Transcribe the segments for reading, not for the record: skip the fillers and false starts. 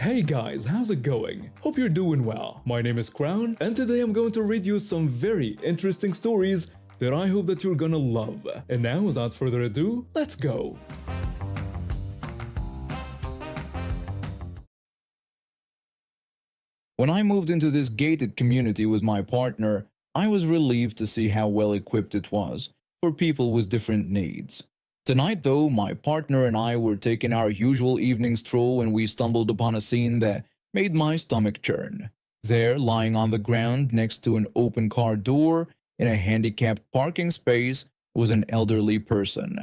Hey guys, how's it going? Hope you're doing well. My name is Crown, and today I'm going to read you some very interesting stories that I hope that you're gonna love. And now, without further ado, let's go! When I moved into this gated community with my partner, I was relieved to see how well equipped it was for people with different needs. Tonight though, my partner and I were taking our usual evening stroll when we stumbled upon a scene that made my stomach churn. There, lying on the ground next to an open car door in a handicapped parking space, was an elderly person.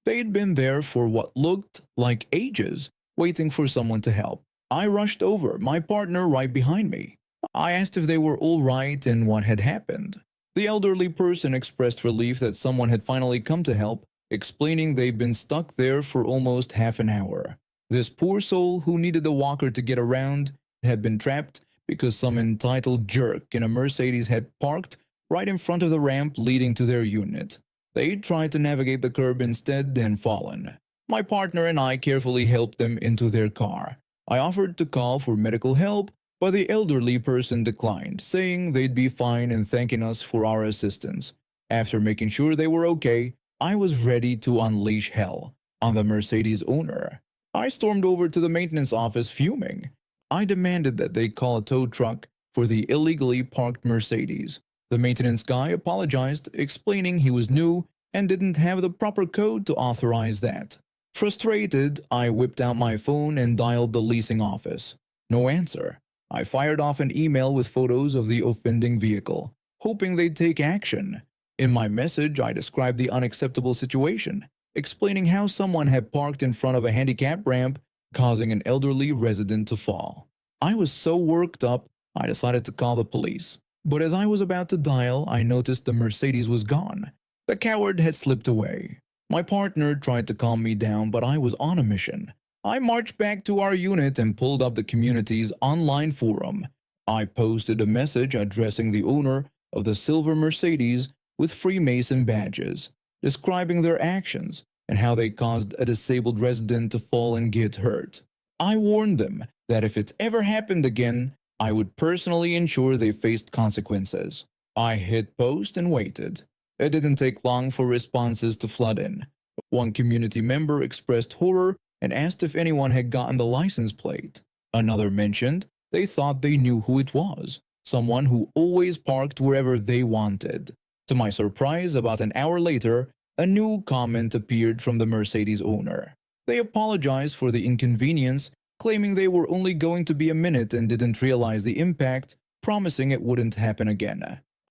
They'd been there for what looked like ages, waiting for someone to help. I rushed over, my partner right behind me. I asked if they were all right and what had happened. The elderly person expressed relief that someone had finally come to help, explaining they'd been stuck there for almost half an hour. This poor soul who needed a walker to get around had been trapped because some entitled jerk in a Mercedes had parked right in front of the ramp leading to their unit. They'd tried to navigate the curb instead and fallen. My partner and I carefully helped them into their car. I offered to call for medical help, but the elderly person declined, saying they'd be fine and thanking us for our assistance. After making sure they were okay, I was ready to unleash hell on the Mercedes owner. I stormed over to the maintenance office fuming. I demanded that they call a tow truck for the illegally parked Mercedes. The maintenance guy apologized, explaining he was new and didn't have the proper code to authorize that. Frustrated, I whipped out my phone and dialed the leasing office. No answer. I fired off an email with photos of the offending vehicle, hoping they'd take action. In my message, I described the unacceptable situation, explaining how someone had parked in front of a handicap ramp, causing an elderly resident to fall. I was so worked up, I decided to call the police. But as I was about to dial, I noticed the Mercedes was gone. The coward had slipped away. My partner tried to calm me down, but I was on a mission. I marched back to our unit and pulled up the community's online forum. I posted a message addressing the owner of the silver Mercedes with Freemason badges, describing their actions and how they caused a disabled resident to fall and get hurt. I warned them that if it ever happened again, I would personally ensure they faced consequences. I hit post and waited. It didn't take long for responses to flood in. One community member expressed horror and asked if anyone had gotten the license plate. Another mentioned they thought they knew who it was, someone who always parked wherever they wanted. To my surprise, about an hour later, a new comment appeared from the Mercedes owner. They apologized for the inconvenience, claiming they were only going to be a minute and didn't realize the impact, promising it wouldn't happen again.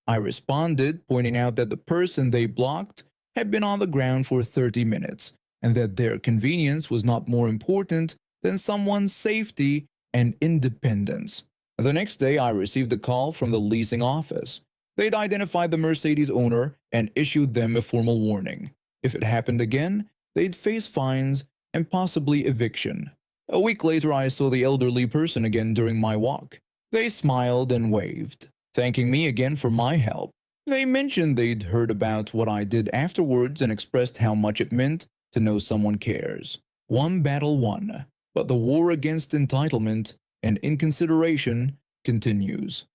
I responded, pointing out that the person they blocked had been on the ground for 30 minutes, and that their convenience was not more important than someone's safety and independence. The next day, I received a call from the leasing office. They'd identified the Mercedes owner and issued them a formal warning. If it happened again, they'd face fines and possibly eviction. A week later, I saw the elderly person again during my walk. They smiled and waved, thanking me again for my help. They mentioned they'd heard about what I did afterwards and expressed how much it meant to know someone cares. One battle won, but the war against entitlement and inconsideration continues.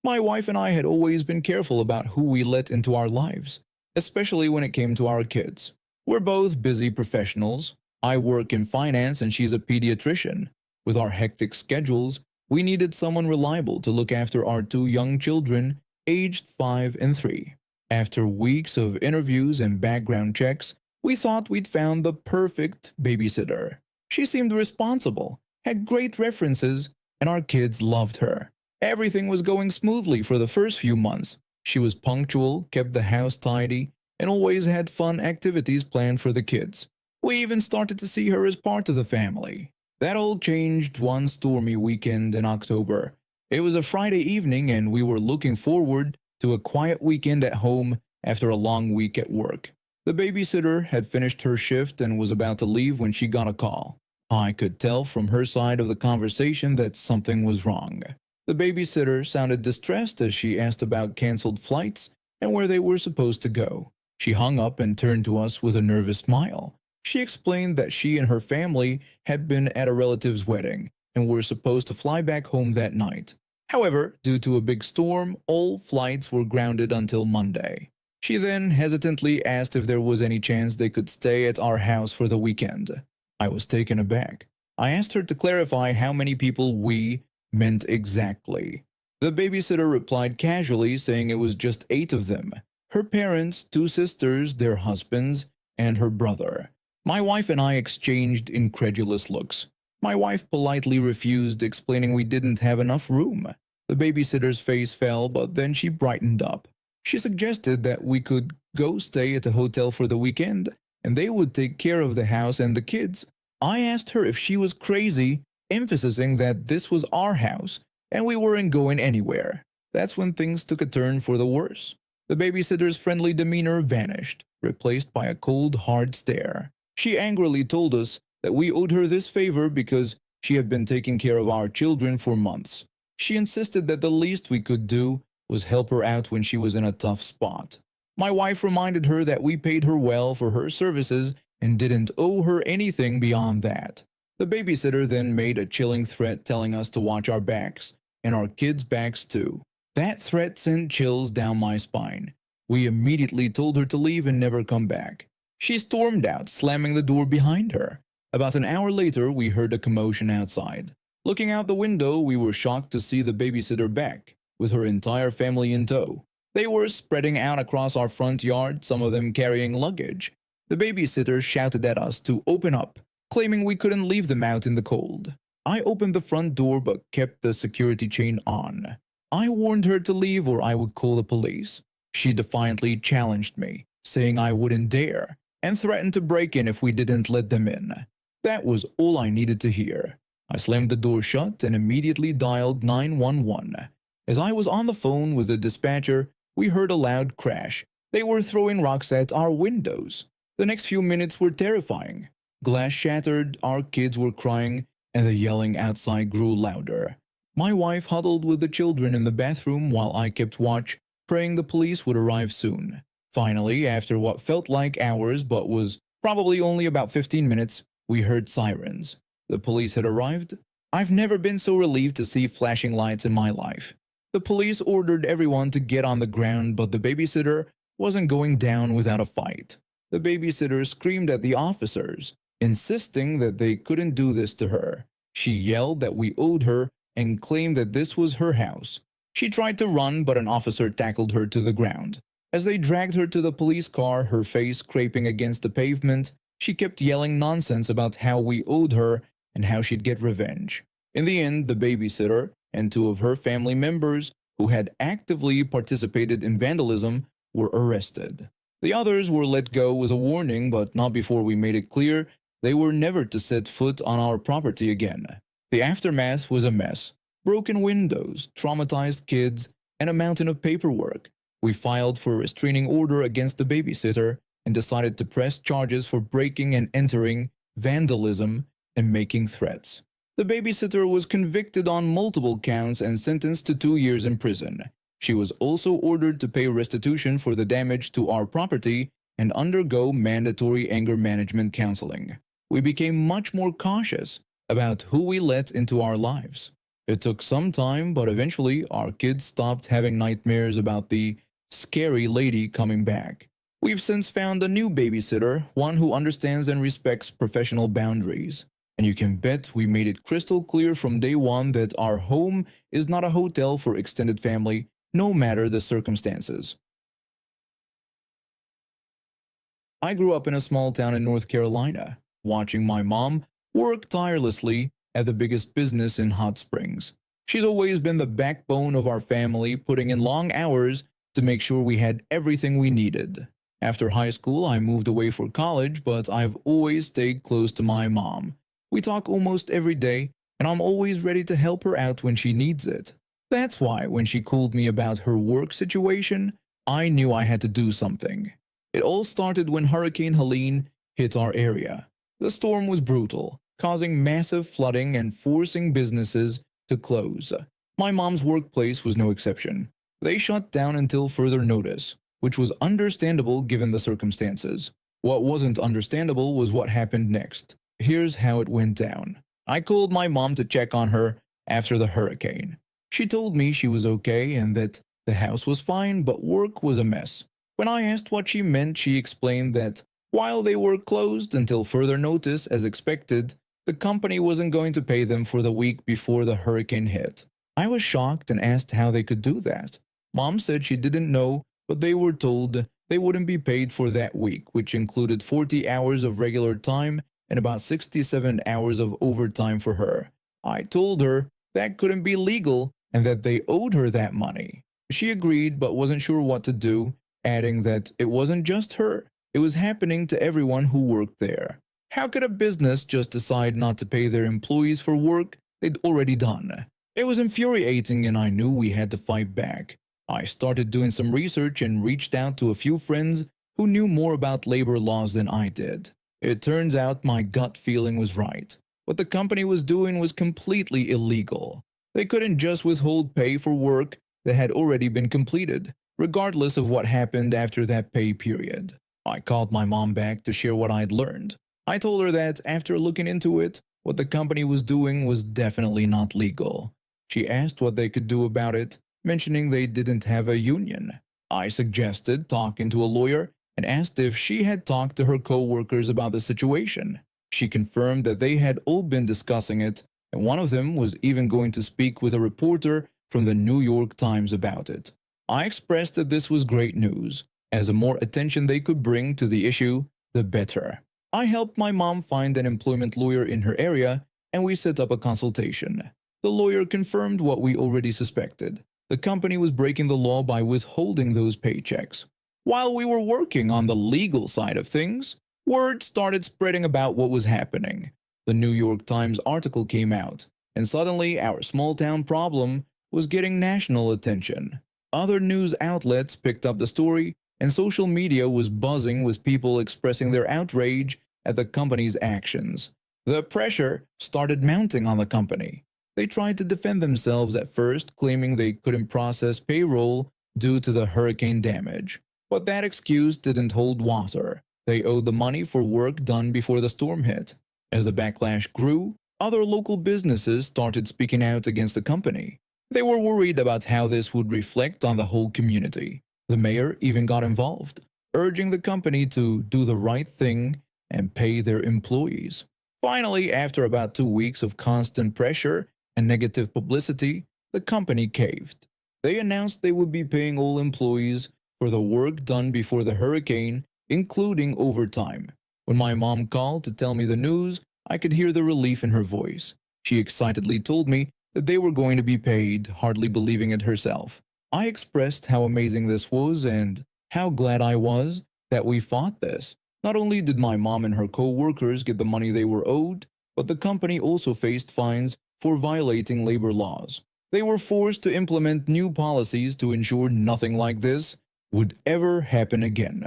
My wife and I had always been careful about who we let into our lives, especially when it came to our kids. We're both busy professionals. I work in finance and she's a pediatrician. With our hectic schedules, we needed someone reliable to look after our two young children, aged 5 and 3. After weeks of interviews and background checks, we thought we'd found the perfect babysitter. She seemed responsible, had great references, and our kids loved her. Everything was going smoothly for the first few months. She was punctual, kept the house tidy, and always had fun activities planned for the kids. We even started to see her as part of the family. That all changed one stormy weekend in October. It was a Friday evening and we were looking forward to a quiet weekend at home after a long week at work. The babysitter had finished her shift and was about to leave when she got a call. I could tell from her side of the conversation that something was wrong. The babysitter sounded distressed as she asked about canceled flights and where they were supposed to go. She hung up and turned to us with a nervous smile. She explained that she and her family had been at a relative's wedding and were supposed to fly back home that night. However, due to a big storm, all flights were grounded until Monday. She then hesitantly asked if there was any chance they could stay at our house for the weekend. I was taken aback. I asked her to clarify how many people we meant exactly. The babysitter replied casually, saying it was just 8 of them: her parents, 2 sisters, their husbands, and her brother. My wife and I exchanged incredulous looks. My wife politely refused, explaining we didn't have enough room. The babysitter's face fell, but then she brightened up. She suggested that we could go stay at a hotel for the weekend, and they would take care of the house and the kids. I asked her if she was crazy, emphasizing that this was our house, and we weren't going anywhere. That's when things took a turn for the worse. The babysitter's friendly demeanor vanished, replaced by a cold, hard stare. She angrily told us that we owed her this favor because she had been taking care of our children for months. She insisted that the least we could do was help her out when she was in a tough spot. My wife reminded her that we paid her well for her services and didn't owe her anything beyond that. The babysitter then made a chilling threat telling us to watch our backs, and our kids' backs too. That threat sent chills down my spine. We immediately told her to leave and never come back. She stormed out, slamming the door behind her. About an hour later, we heard a commotion outside. Looking out the window, we were shocked to see the babysitter back, with her entire family in tow. They were spreading out across our front yard, some of them carrying luggage. The babysitter shouted at us to open up, claiming we couldn't leave them out in the cold. I opened the front door but kept the security chain on. I warned her to leave or I would call the police. She defiantly challenged me, saying I wouldn't dare, and threatened to break in if we didn't let them in. That was all I needed to hear. I slammed the door shut and immediately dialed 911. As I was on the phone with the dispatcher, we heard a loud crash. They were throwing rocks at our windows. The next few minutes were terrifying. Glass shattered, our kids were crying, and the yelling outside grew louder. My wife huddled with the children in the bathroom while I kept watch, praying the police would arrive soon. Finally, after what felt like hours but was probably only about 15 minutes, we heard sirens. The police had arrived. I've never been so relieved to see flashing lights in my life. The police ordered everyone to get on the ground, but the babysitter wasn't going down without a fight. The babysitter screamed at the officers, insisting that they couldn't do this to her. She yelled that we owed her and claimed that this was her house. She tried to run, but an officer tackled her to the ground. As they dragged her to the police car, her face scraping against the pavement, she kept yelling nonsense about how we owed her and how she'd get revenge. In the end, the babysitter and 2 of her family members, who had actively participated in vandalism, were arrested. The others were let go with a warning, but not before we made it clear they were never to set foot on our property again. The aftermath was a mess. Broken windows, traumatized kids, and a mountain of paperwork. We filed for a restraining order against the babysitter and decided to press charges for breaking and entering, vandalism, and making threats. The babysitter was convicted on multiple counts and sentenced to 2 years in prison. She was also ordered to pay restitution for the damage to our property and undergo mandatory anger management counseling. We became much more cautious about who we let into our lives. It took some time, but eventually our kids stopped having nightmares about the scary lady coming back. We've since found a new babysitter, one who understands and respects professional boundaries. And you can bet we made it crystal clear from day one that our home is not a hotel for extended family, no matter the circumstances. I grew up in a small town in North Carolina, watching my mom work tirelessly at the biggest business in Hot Springs. She's always been the backbone of our family, putting in long hours to make sure we had everything we needed. After high school, I moved away for college, but I've always stayed close to my mom. We talk almost every day, and I'm always ready to help her out when she needs it. That's why when she called me about her work situation, I knew I had to do something. It all started when Hurricane Helene hit our area. The storm was brutal, causing massive flooding and forcing businesses to close. My mom's workplace was no exception. They shut down until further notice, which was understandable given the circumstances. What wasn't understandable was what happened next. Here's how it went down. I called my mom to check on her after the hurricane. She told me she was okay and that the house was fine, but work was a mess. When I asked what she meant, she explained that while they were closed until further notice as expected, the company wasn't going to pay them for the week before the hurricane hit. I was shocked and asked how they could do that. Mom said she didn't know, but they were told they wouldn't be paid for that week, which included 40 hours of regular time and about 67 hours of overtime for her. I told her that couldn't be legal and that they owed her that money. She agreed but wasn't sure what to do, adding that it wasn't just her, it was happening to everyone who worked there. How could a business just decide not to pay their employees for work they'd already done? It was infuriating and I knew we had to fight back. I started doing some research and reached out to a few friends who knew more about labor laws than I did. It turns out my gut feeling was right. What the company was doing was completely illegal. They couldn't just withhold pay for work that had already been completed, regardless of what happened after that pay period. I called my mom back to share what I'd learned. I told her that after looking into it, what the company was doing was definitely not legal. She asked what they could do about it, mentioning they didn't have a union. I suggested talking to a lawyer and asked if she had talked to her co-workers about the situation. She confirmed that they had all been discussing it, and one of them was even going to speak with a reporter from the New York Times about it. I expressed that this was great news, as the more attention they could bring to the issue, the better. I helped my mom find an employment lawyer in her area, and we set up a consultation. The lawyer confirmed what we already suspected. The company was breaking the law by withholding those paychecks. While we were working on the legal side of things, word started spreading about what was happening. The New York Times article came out, and suddenly our small-town problem was getting national attention. Other news outlets picked up the story, and social media was buzzing with people expressing their outrage at the company's actions. The pressure started mounting on the company. They tried to defend themselves at first, claiming they couldn't process payroll due to the hurricane damage. But that excuse didn't hold water. They owed the money for work done before the storm hit. As the backlash grew, other local businesses started speaking out against the company. They were worried about how this would reflect on the whole community. The mayor even got involved, urging the company to do the right thing and pay their employees. Finally, after about 2 weeks of constant pressure and negative publicity, the company caved. They announced they would be paying all employees for the work done before the hurricane, including overtime. When my mom called to tell me the news, I could hear the relief in her voice. She excitedly told me that they were going to be paid, hardly believing it herself. I expressed how amazing this was and how glad I was that we fought this. Not only did my mom and her co-workers get the money they were owed, but the company also faced fines for violating labor laws. They were forced to implement new policies to ensure nothing like this would ever happen again.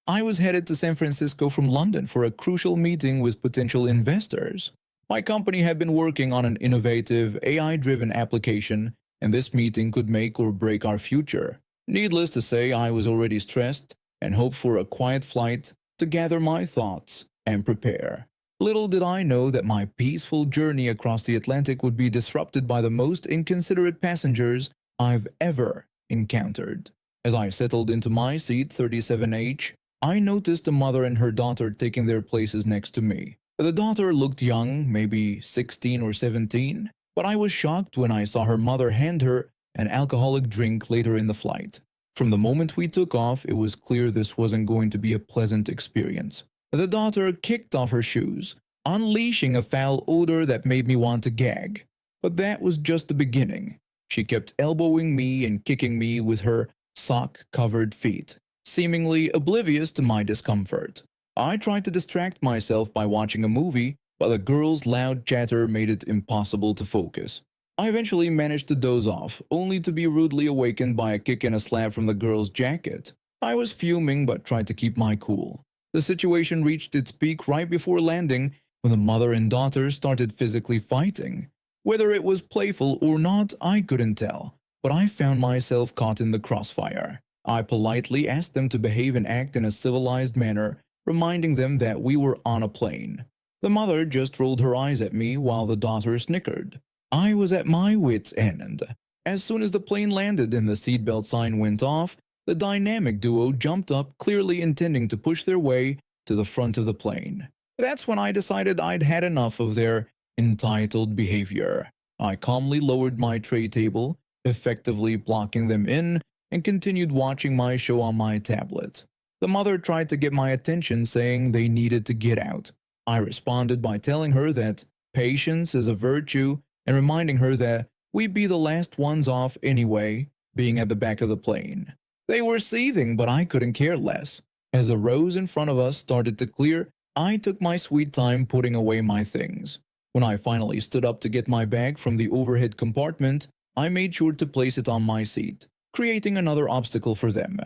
I was headed to San Francisco from London for a crucial meeting with potential investors. My company had been working on an innovative AI-driven application, and this meeting could make or break our future. Needless to say, I was already stressed and hoped for a quiet flight to gather my thoughts and prepare. Little did I know that my peaceful journey across the Atlantic would be disrupted by the most inconsiderate passengers I've ever encountered. As I settled into my seat 37H, I noticed a mother and her daughter taking their places next to me. The daughter looked young, maybe 16 or 17, but I was shocked when I saw her mother hand her an alcoholic drink later in the flight. From the moment we took off, it was clear this wasn't going to be a pleasant experience. The daughter kicked off her shoes, unleashing a foul odor that made me want to gag. But that was just the beginning. She kept elbowing me and kicking me with her sock-covered feet, seemingly oblivious to my discomfort. I tried to distract myself by watching a movie, but the girl's loud chatter made it impossible to focus. I eventually managed to doze off, only to be rudely awakened by a kick and a slap from the girl's jacket. I was fuming but tried to keep my cool. The situation reached its peak right before landing when the mother and daughter started physically fighting. Whether it was playful or not, I couldn't tell, but I found myself caught in the crossfire. I politely asked them to behave and act in a civilized manner, reminding them that we were on a plane. The mother just rolled her eyes at me while the daughter snickered. I was at my wits' end. As soon as the plane landed and the seatbelt sign went off, the dynamic duo jumped up, clearly intending to push their way to the front of the plane. That's when I decided I'd had enough of their entitled behavior. I calmly lowered my tray table, effectively blocking them in, and continued watching my show on my tablet. The mother tried to get my attention, saying they needed to get out. I responded by telling her that patience is a virtue and reminding her that we'd be the last ones off anyway, being at the back of the plane. They were seething, but I couldn't care less. As the rows in front of us started to clear, I took my sweet time putting away my things. When I finally stood up to get my bag from the overhead compartment, I made sure to place it on my seat, creating another obstacle for them.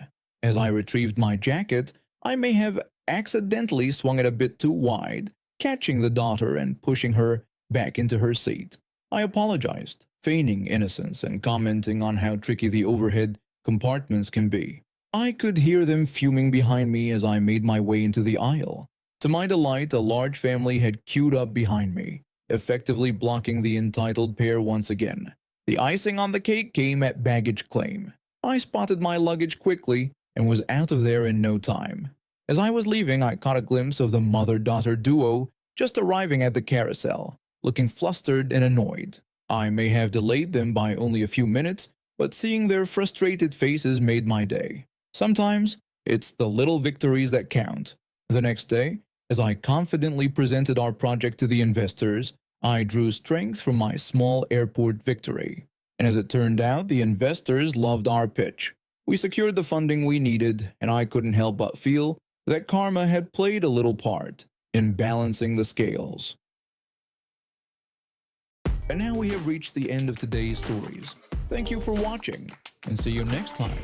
As I retrieved my jacket, I may have accidentally swung it a bit too wide, catching the daughter and pushing her back into her seat. I apologized, feigning innocence and commenting on how tricky the overhead compartments can be. I could hear them fuming behind me as I made my way into the aisle. To my delight, a large family had queued up behind me, effectively blocking the entitled pair once again. The icing on the cake came at baggage claim. I spotted my luggage quickly and was out of there in no time. As I was leaving, I caught a glimpse of the mother-daughter duo just arriving at the carousel, looking flustered and annoyed. I may have delayed them by only a few minutes, but seeing their frustrated faces made my day. Sometimes, it's the little victories that count. The next day, as I confidently presented our project to the investors, I drew strength from my small airport victory. And as it turned out, the investors loved our pitch. We secured the funding we needed, and I couldn't help but feel that karma had played a little part in balancing the scales. And now we have reached the end of today's stories. Thank you for watching, and see you next time.